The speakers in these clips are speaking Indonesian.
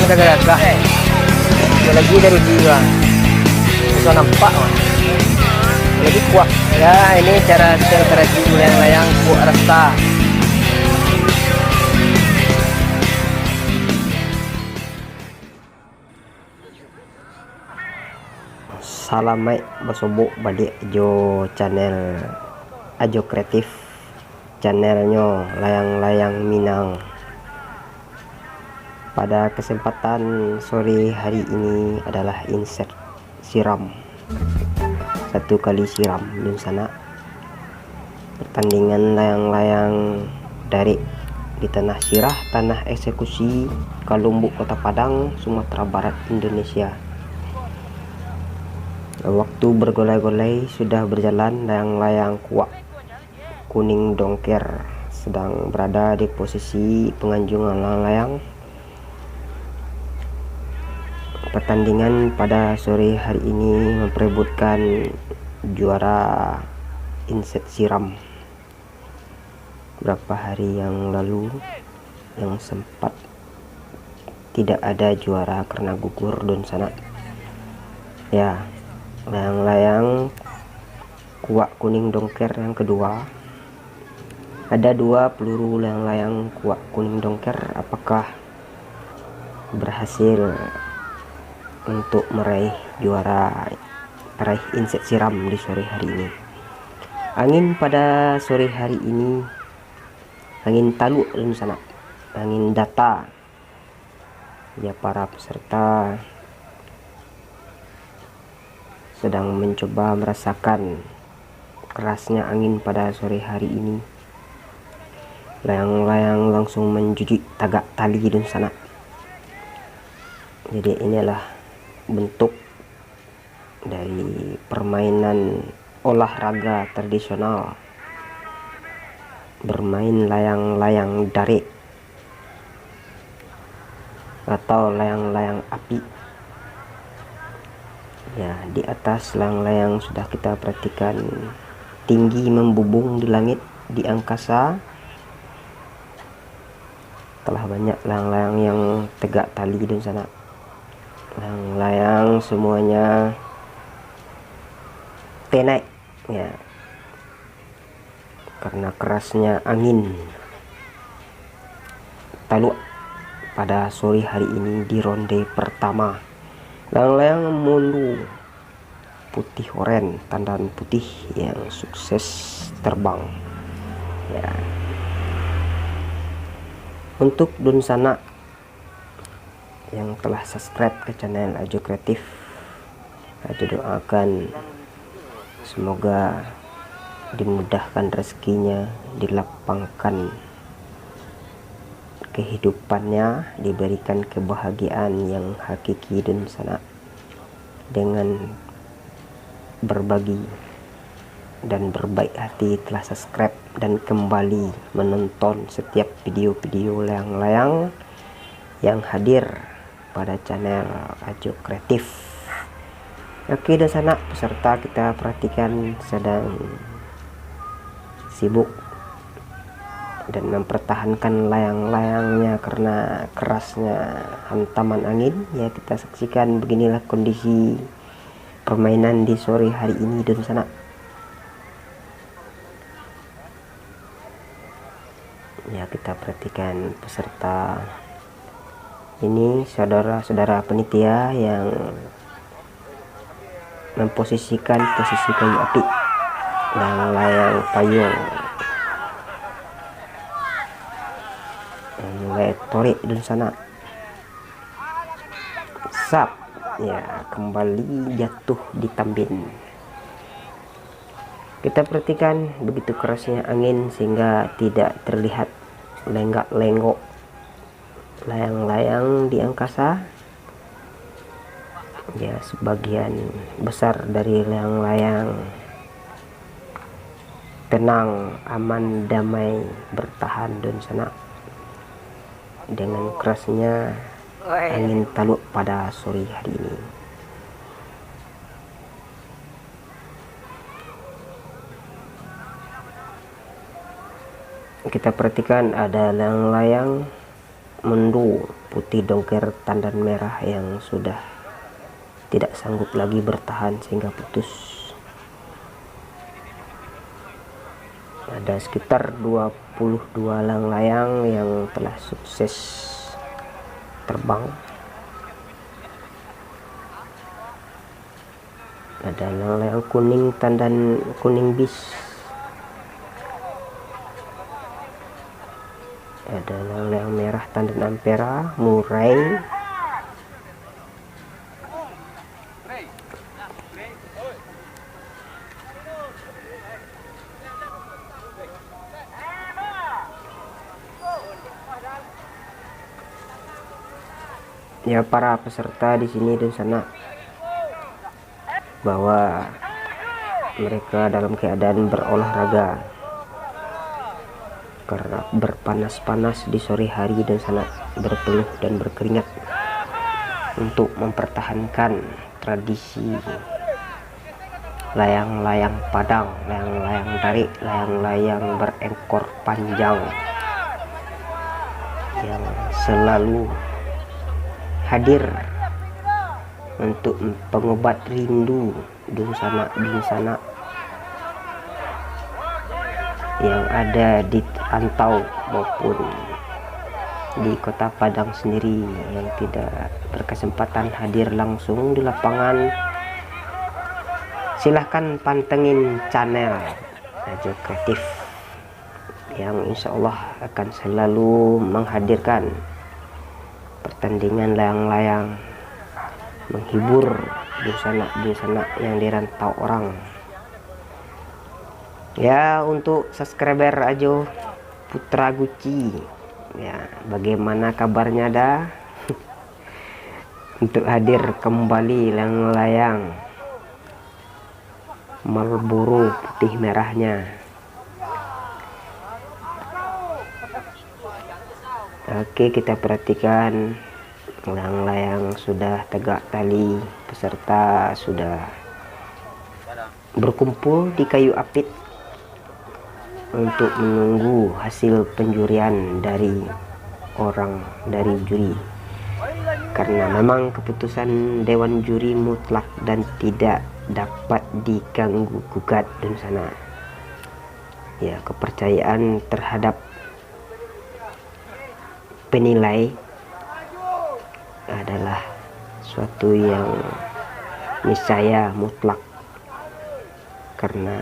Jangan kagak-kagak. Lagi dari jiwa. Bisa nampak, lebih kuat. Ya, ini cara kreasi layang-layang kuat rasa. Salam basobok balik jo channel Ajo Kreatif, channelnya layang-layang Minang. Pada kesempatan sore hari ini adalah insert siram, 1 kali siram di sana. Pertandingan layang-layang dari di tanah Sirah, tanah eksekusi Kalumbuk, Kota Padang, Sumatera Barat, Indonesia. Waktu bergolai-golai sudah berjalan. Layang-layang kuak kuning dongker sedang berada di posisi penganjung layang-layang. Pertandingan pada sore hari ini memperebutkan juara inset siram. Berapa hari yang lalu yang sempat tidak ada juara karena gugur dan sana. Ya, layang-layang kuak kuning dongker yang kedua. Ada 2 peluru layang-layang kuak kuning dongker. Apakah berhasil untuk meraih juara, meraih inset siram di sore hari ini? Angin pada sore hari ini angin taluk di sana, angin data. Ya, para peserta sedang mencoba merasakan kerasnya angin pada sore hari ini. Layang-layang langsung menjujik tagak tali di sana. Jadi inilah bentuk dari permainan olahraga tradisional, bermain layang-layang darik atau layang-layang api. Ya, di atas layang-layang sudah kita perhatikan tinggi membubung di langit, di angkasa. Telah banyak layang-layang yang tegak tali di sana. Layang-layang semuanya tenaik, ya, karena kerasnya angin taluk pada sore hari ini di ronde pertama. Layang-layang mundu putih oren, tandan putih yang sukses terbang. Ya, untuk dun sana yang telah subscribe ke channel Ajo Kreatif, Ajo doakan semoga dimudahkan rezekinya, dilapangkan kehidupannya, diberikan kebahagiaan yang hakiki dan sana dengan berbagi dan berbaik hati telah subscribe dan kembali menonton setiap video-video layang-layang yang hadir pada channel Ajo Kreatif. Oke, dan sana peserta kita perhatikan sedang sibuk dan mempertahankan layang-layangnya karena kerasnya hantaman angin. Ya, kita saksikan beginilah kondisi permainan di sore hari ini dan sana. Ya, kita perhatikan peserta ini, saudara-saudara penitia yang memposisikan posisi kayu api layang-layang payung, mulai torik di sana. Sap, ya, kembali jatuh di tambin. Kita perhatikan begitu kerasnya angin sehingga tidak terlihat lenggak-lenggok layang-layang di angkasa. Ya, sebagian besar dari layang-layang tenang, aman, damai, bertahan dan sana dengan kerasnya angin taluk pada sore hari ini. Kita perhatikan ada layang-layang Mendo putih dongker tandan merah yang sudah tidak sanggup lagi bertahan sehingga putus. Ada sekitar 22 layang-layang yang telah sukses terbang. Ada layang-layang kuning tandan kuning bis, ada layang-layang merah tandan ampera murai, ya para peserta di sini dan sana bahwa mereka dalam keadaan berolahraga karena berpanas-panas di sore hari dan sangat berpeluh dan berkeringat untuk mempertahankan tradisi layang-layang Padang, layang-layang tarik, layang-layang berekor panjang yang selalu hadir untuk pengobat rindu dung sanak bin sanak yang ada di Antau maupun di Kota Padang sendiri yang tidak berkesempatan hadir langsung di lapangan. Silahkan pantengin channel Ajo Kreatif yang insya Allah akan selalu menghadirkan pertandingan layang-layang, menghibur busana yang dirantau orang. Ya, untuk subscriber Ajo Putra Guci, ya bagaimana kabarnya dah? Untuk hadir kembali layang-layang Marlboro putih merahnya. Oke, kita perhatikan layang-layang sudah tegak tali, peserta sudah berkumpul di kayu apit untuk menunggu hasil penjurian dari juri, karena memang keputusan dewan juri mutlak dan tidak dapat diganggu gugat dan sana. Ya, kepercayaan terhadap penilai adalah suatu yang niscaya mutlak, karena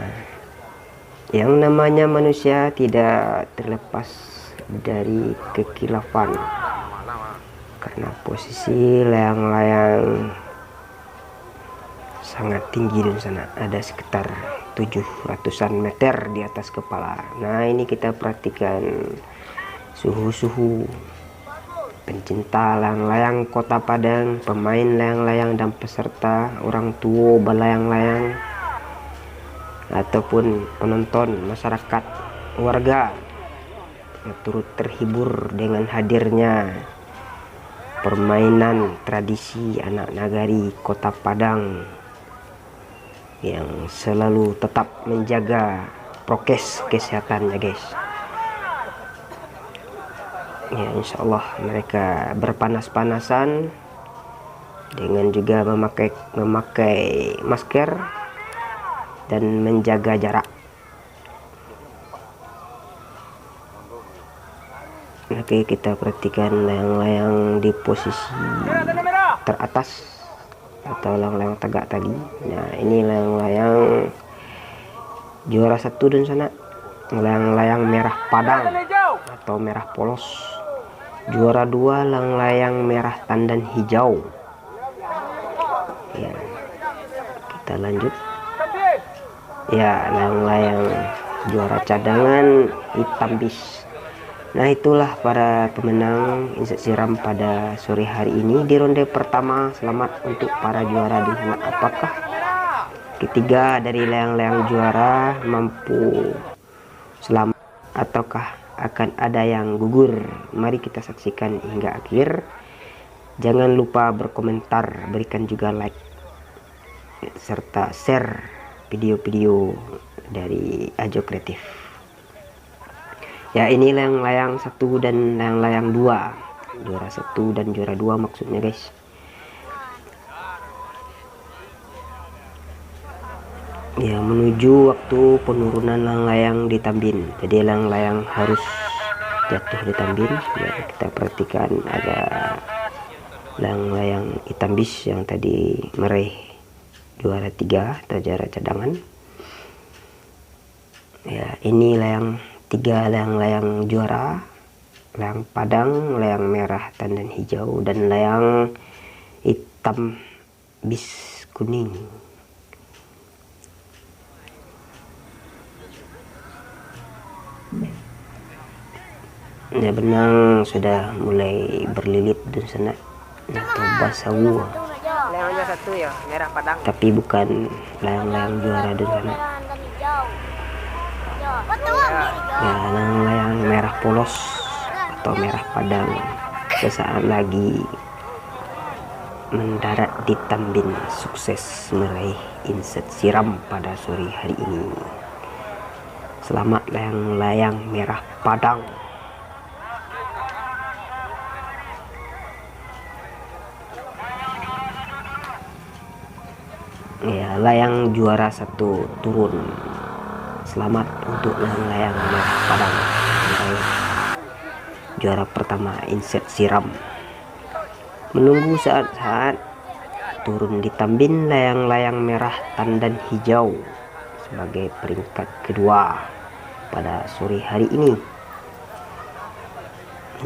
yang namanya manusia tidak terlepas dari kekilafan. Karena posisi layang-layang sangat tinggi di sana, ada sekitar 700-an meter di atas kepala. Nah, ini kita perhatikan suhu-suhu pencinta layang-layang Kota Padang, pemain layang-layang dan peserta, orang tua belayang-layang ataupun penonton masyarakat warga turut terhibur dengan hadirnya permainan tradisi anak nagari Kota Padang yang selalu tetap menjaga prokes kesehatannya, guys. Ya, insya Allah mereka berpanas-panasan dengan juga memakai masker dan menjaga jarak. Oke, kita perhatikan layang-layang di posisi teratas atau layang-layang tegak tadi. Nah, ini layang-layang juara 1 dan sana, layang-layang merah Padang atau merah polos. Juara 2 layang-layang merah tandan hijau. Ya, kita lanjut. Ya, layang-layang juara cadangan hitam bis. Nah, itulah para pemenang insert siram pada sore hari ini di ronde pertama. Selamat untuk para juara di sana. Apakah ketiga dari layang-layang juara mampu selamat ataukah akan ada yang gugur? Mari kita saksikan hingga akhir. Jangan lupa berkomentar, berikan juga like serta share video-video dari Ajo Kreatif. Ya, ini layang-layang 1 dan layang-layang 2. juara 1 dan juara 2 maksudnya guys. Ya, menuju waktu penurunan layang-layang di Tambin. Jadi layang-layang harus jatuh di Tambin. Ya, kita perhatikan ada layang-layang hitam bis yang tadi meraih juara 3 atau juara cadangan. Ya, ini layang 3 layang-layang juara, layang padang, layang merah tandan hijau, dan layang hitam bis kuning. Ya, benang sudah mulai berlilit di sana atau basawu. Layangnya 1 ya, merah padang. Tapi bukan layang-layang juara di sana. Ya, layang-layang merah polos atau merah padang sesaat lagi mendarat di Tambin, sukses meraih inset siram pada sore hari ini. Selamat layang-layang merah padang. Ya, layang juara 1 turun. Selamat untuk layang-layang merah padang meraih juara pertama inset siram. Menunggu saat-saat turun di Tambin layang-layang merah tandan hijau sebagai peringkat kedua pada sore hari ini.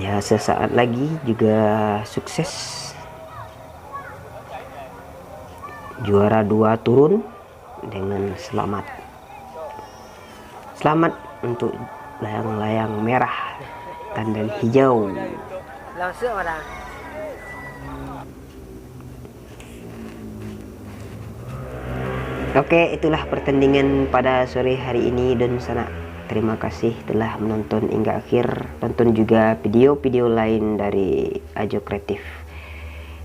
Ya, sesaat lagi juga sukses. Juara 2 turun dengan selamat. Selamat untuk layang-layang merah tandan hijau. Langsung ada. Oke, itulah pertandingan pada sore hari ini dan sana. Terima kasih telah menonton hingga akhir. Tonton juga video-video lain dari Ajo Kreatif.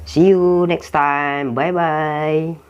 See you next time. Bye bye.